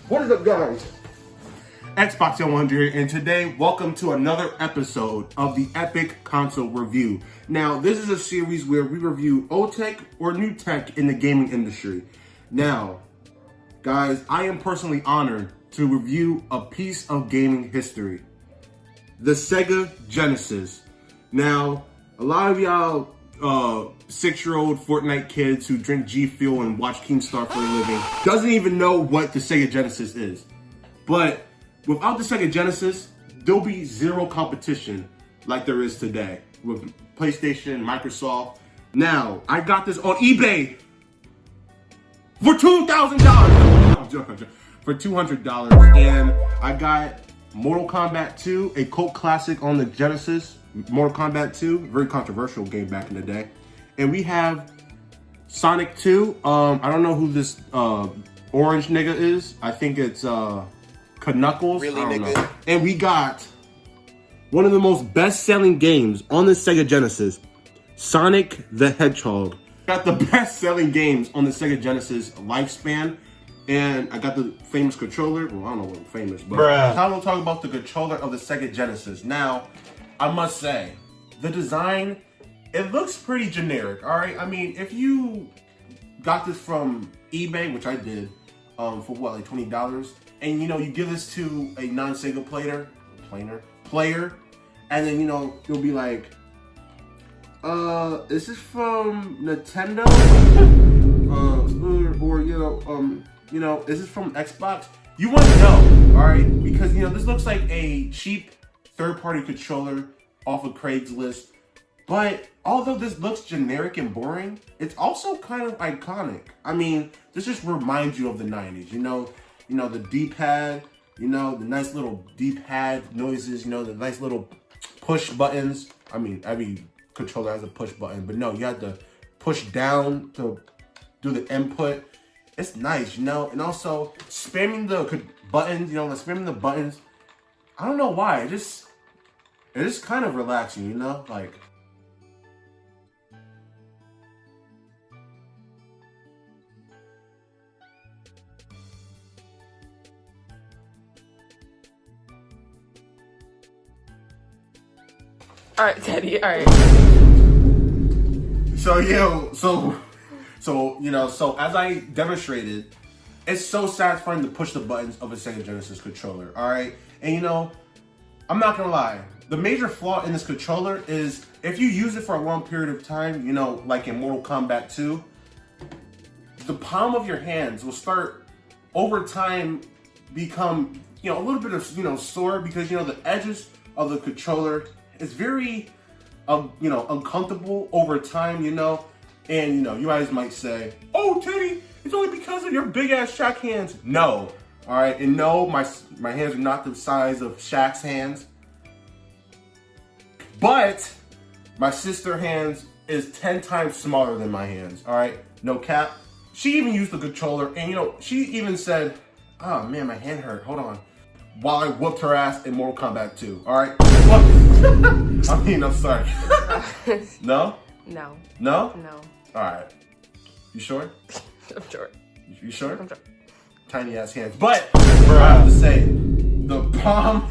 What is up, guys? Xbox 100, and today, welcome to another episode of the Epic Console Review. Now, this is a series where we review old tech or new tech in the gaming industry. Now, guys, I am personally honored to review a piece of gaming history. The Sega Genesis. Now, a lot of y'all 6-year-old Fortnite kids who drink G Fuel and watch Keemstar for a living doesn't even know what the Sega Genesis is. But without the Sega Genesis, there'll be zero competition like there is today with PlayStation, Microsoft. Now, I got this on eBay for $2,000. For $200, and I got Mortal Kombat 2, a cult classic on the Genesis. Mortal Kombat 2, very controversial game back in the day. And we have Sonic 2. I don't know who this orange nigga is. I think it's Knuckles. Really, I don't nigga? know. And we got one of the most best-selling games on the Sega Genesis, Sonic the Hedgehog. Got the best-selling games on the Sega Genesis lifespan. And I got the famous controller. Well, I don't know what famous, but I will talk about the controller of the Sega Genesis. Now, I must say, the design, it looks pretty generic, all right? I mean, if you got this from eBay, which I did, for what, like $20, and you know, you give this to a non-Sega player, and then, you know, you'll be like, is this from Nintendo? Or you know, is this from Xbox? You want to know, all right? Because, you know, this looks like a cheap third-party controller off of Craigslist. But although this looks generic and boring, it's also kind of iconic. I mean, this just reminds you of the 90s. You know, the D-pad, you know, the nice little D-pad noises, you know, the nice little push buttons. I mean, every controller has a push button, but no, you have to push down to do the input. It's nice, you know, and also spamming the buttons, you know, spamming the buttons. I don't know why, it just kind of relaxing, you know, like. All right, Teddy. All right. So yeah, so as I demonstrated, it's so satisfying to push the buttons of a Sega Genesis controller, all right? And you know, I'm not gonna lie, the major flaw in this controller is if you use it for a long period of time, you know, like in Mortal Kombat 2, the palm of your hands will start, over time, become, you know, a little bit of, you know, sore because, you know, the edges of the controller is very, you know, uncomfortable over time, you know? And, you know, you guys might say, oh, Teddy, it's only because of your big-ass Shaq hands. No, all right? And no, my hands are not the size of Shaq's hands. But my sister's hands is 10 times smaller than my hands, all right? No cap. She even used the controller, and, you know, she even said, oh, man, my hand hurt. Hold on. While I whooped her ass in Mortal Kombat 2, all right? I mean, I'm sorry. No? No. No? No. All right. You sure? I'm sure. You sure? I'm sure. Tiny ass hands. But I have to say, the palm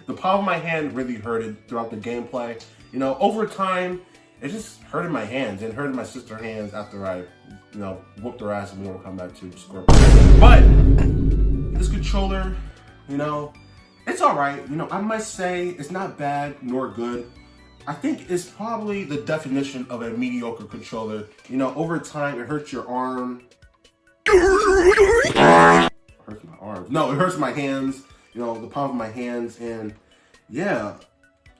of my hand really hurted throughout the gameplay. You know, over time, it just hurted my hands and hurted my sister's hands after I, you know, whooped her ass in Mortal Kombat 2 Scorpion. But this controller, you know, it's all right. You know, I must say it's not bad nor good. I think it's probably the definition of a mediocre controller. You know, over time, it hurts your arm. It hurts my arms. No, it hurts my hands. You know, the palm of my hands. And yeah,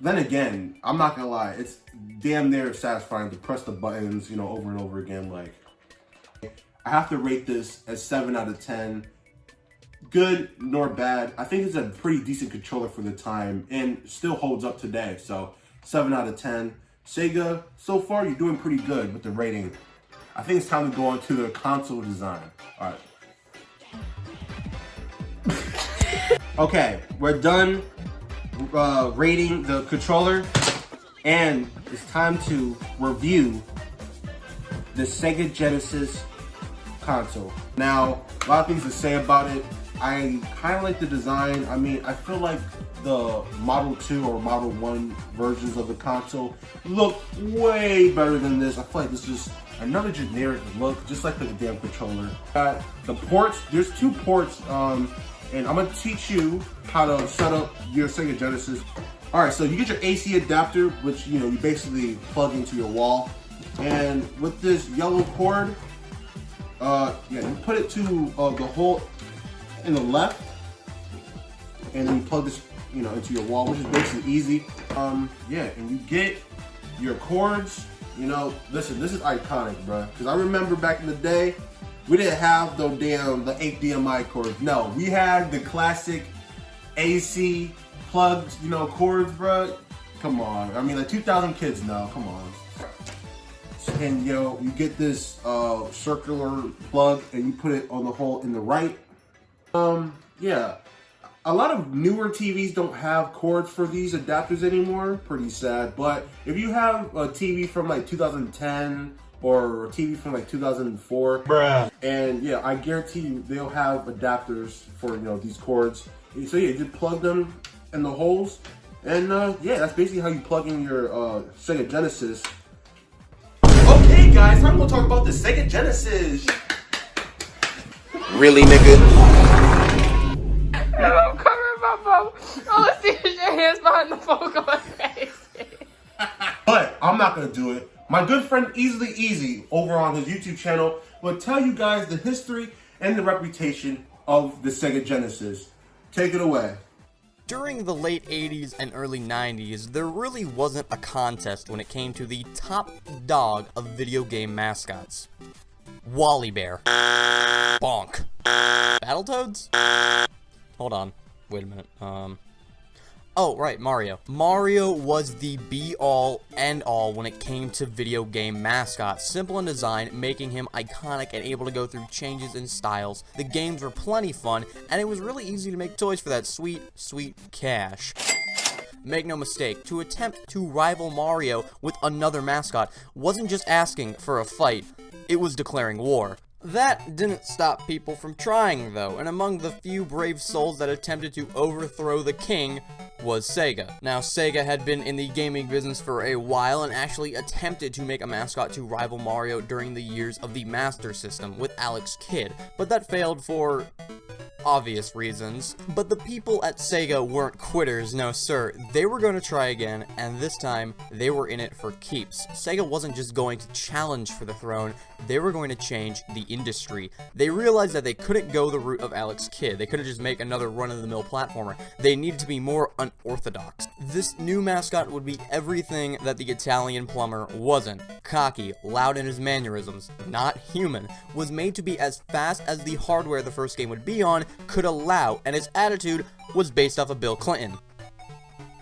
then again, I'm not gonna lie. It's damn near satisfying to press the buttons, you know, over and over again. Like, I have to rate this as 7 out of 10. Good nor bad. I think it's a pretty decent controller for the time and still holds up today. So 7 out of 10. Sega, so far you're doing pretty good with the rating. I think it's time to go on to the console design. All right. Okay, we're done rating the controller, and it's time to review the Sega Genesis console. Now, a lot of things to say about it. I kind of like the design. I mean, I feel like the Model 2 or Model 1 versions of the console look way better than this. I feel like this is another generic look, just like the damn controller. Got the ports. There's 2 ports, and I'm gonna teach you how to set up your Sega Genesis. All right, so you get your AC adapter, which you basically plug into your wall, and with this yellow cord, you put it to the hole in the left, and then you plug this, into your wall, which is basically easy. And you get your cords. Listen, this is iconic, bro. Because I remember back in the day, we didn't have the 8 DMI cords. No, we had the classic AC plugged, cords, bro. Come on. I mean, like 2,000 kids know. Come on. And you get this circular plug, and you put it on the hole in the right. A lot of newer TVs don't have cords for these adapters anymore. Pretty sad. But if you have a TV from like 2010 or a TV from like 2004, bruh, and I guarantee you they'll have adapters for these cords. So you just plug them in the holes, and that's basically how you plug in your Sega Genesis. Okay, guys, I'm gonna talk about the Sega Genesis. Really, nigga? I'm covering my phone. All I see is your hands behind the phone going crazy. But I'm not gonna do it. My good friend Easily Easy over on his YouTube channel will tell you guys the history and the reputation of the Sega Genesis. Take it away. During the late 80s and early 90s, there really wasn't a contest when it came to the top dog of video game mascots. Wally Bear. Bonk. Battletoads? Hold on. Wait a minute. Oh, right, Mario. Mario was the be-all, end-all when it came to video game mascots. Simple in design, making him iconic and able to go through changes in styles. The games were plenty fun, and it was really easy to make toys for that sweet, sweet cash. Make no mistake, to attempt to rival Mario with another mascot wasn't just asking for a fight, it was declaring war. That didn't stop people from trying, though, and among the few brave souls that attempted to overthrow the king was Sega. Now, Sega had been in the gaming business for a while and actually attempted to make a mascot to rival Mario during the years of the Master System with Alex Kidd, but that failed for obvious reasons. But the people at Sega weren't quitters, no sir. They were going to try again, and this time, they were in it for keeps. Sega wasn't just going to challenge for the throne, they were going to change the industry. They realized that they couldn't go the route of Alex Kidd. They couldn't just make another run-of-the-mill platformer. They needed to be more unorthodox. This new mascot would be everything that the Italian plumber wasn't. Cocky, loud in his mannerisms, not human, was made to be as fast as the hardware the first game would be on could allow, and his attitude was based off of Bill Clinton.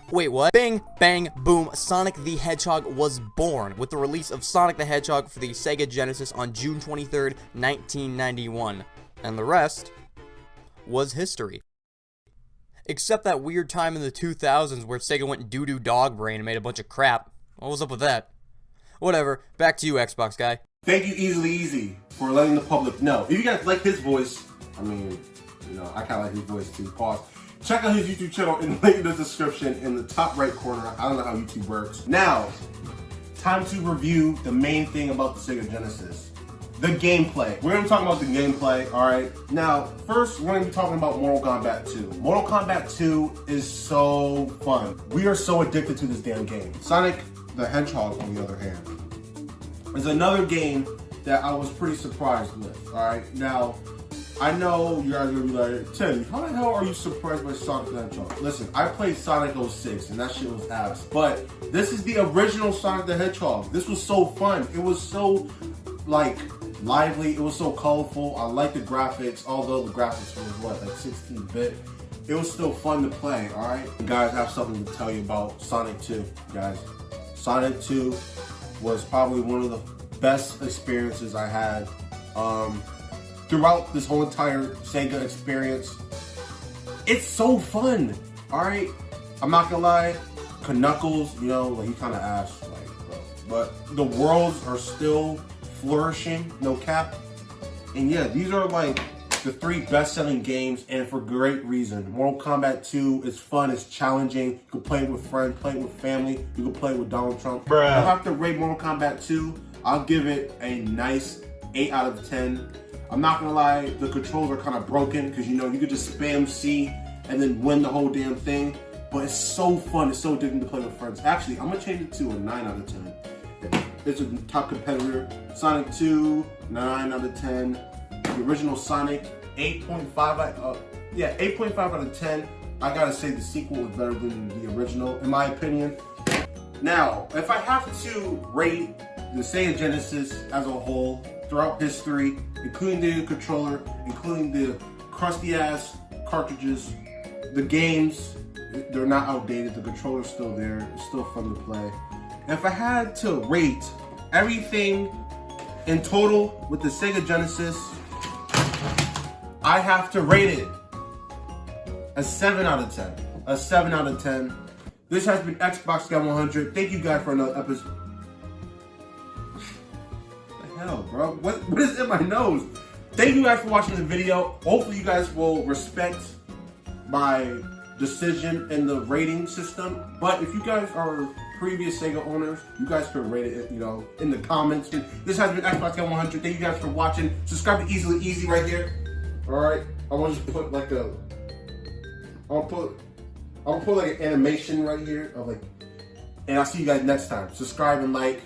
Wait, what? Bing, bang, boom, Sonic the Hedgehog was born with the release of Sonic the Hedgehog for the Sega Genesis on June 23rd, 1991. And the rest was history. Except that weird time in the 2000s where Sega went doo-doo dog brain and made a bunch of crap. What was up with that? Whatever, back to you, Xbox guy. Thank you, Easily Easy, for letting the public know. If you guys like his voice, I mean, I kind of like his voice too. Pause. Check out his YouTube channel in the link in the description in the top right corner. I don't know how YouTube works. Now, time to review the main thing about the Sega Genesis. The gameplay. We're going to be talking about the gameplay, alright? Now, first, we're going to be talking about Mortal Kombat 2. Mortal Kombat 2 is so fun. We are so addicted to this damn game. Sonic the Hedgehog, on the other hand, is another game that I was pretty surprised with, alright? Now, I know you guys are going to be like, Teddy, how the hell are you surprised by Sonic the Hedgehog? Listen, I played Sonic 06, and that shit was ass. But this is the original Sonic the Hedgehog. This was so fun. It was so, like, lively. It was so colorful. I like the graphics, although the graphics were, what, like 16-bit. It was still fun to play, alright? Guys, I have something to tell you about Sonic 2, guys. Sonic 2 was probably one of the best experiences I had. Throughout this whole entire Sega experience, it's so fun, alright? I'm not gonna lie, Knuckles, like he kind of ass, like, bro. But the worlds are still flourishing, no cap. And yeah, these are like the 3 best-selling games, and for great reason. Mortal Kombat 2 is fun, it's challenging. You can play it with friends, play it with family. You can play it with Donald Trump. Bruh. If I have to rate Mortal Kombat 2, I'll give it a nice 8 out of 10. I'm not gonna lie, the controls are kind of broken because you could just spam C and then win the whole damn thing. But it's so fun, it's so addicting to play with friends. Actually, I'm gonna change it to a 9 out of 10. It's a top competitor. Sonic 2, 9 out of 10. The original Sonic, 8.5. 8.5 out of 10. I gotta say the sequel is better than the original, in my opinion. Now, if I have to rate the Sega Genesis as a whole throughout history, including the controller, including the crusty ass cartridges, the games, they're not outdated. The controller's still there. It's still fun to play. And if I had to rate everything in total with the Sega Genesis, I have to rate it a 7 out of 10. A 7 out of 10. This has been Xbox Guy 100. Thank you guys for another episode. What the hell, bro? What is in my nose? Thank you guys for watching the video. Hopefully you guys will respect my decision in the rating system. But if you guys are previous Sega owners, you guys could rate it, in the comments. This has been Xbox Guy 100. Thank you guys for watching. Subscribe to Easily Easy right here. Alright? I want to just put like I'll put like an animation right here of and I'll see you guys next time. Subscribe and like.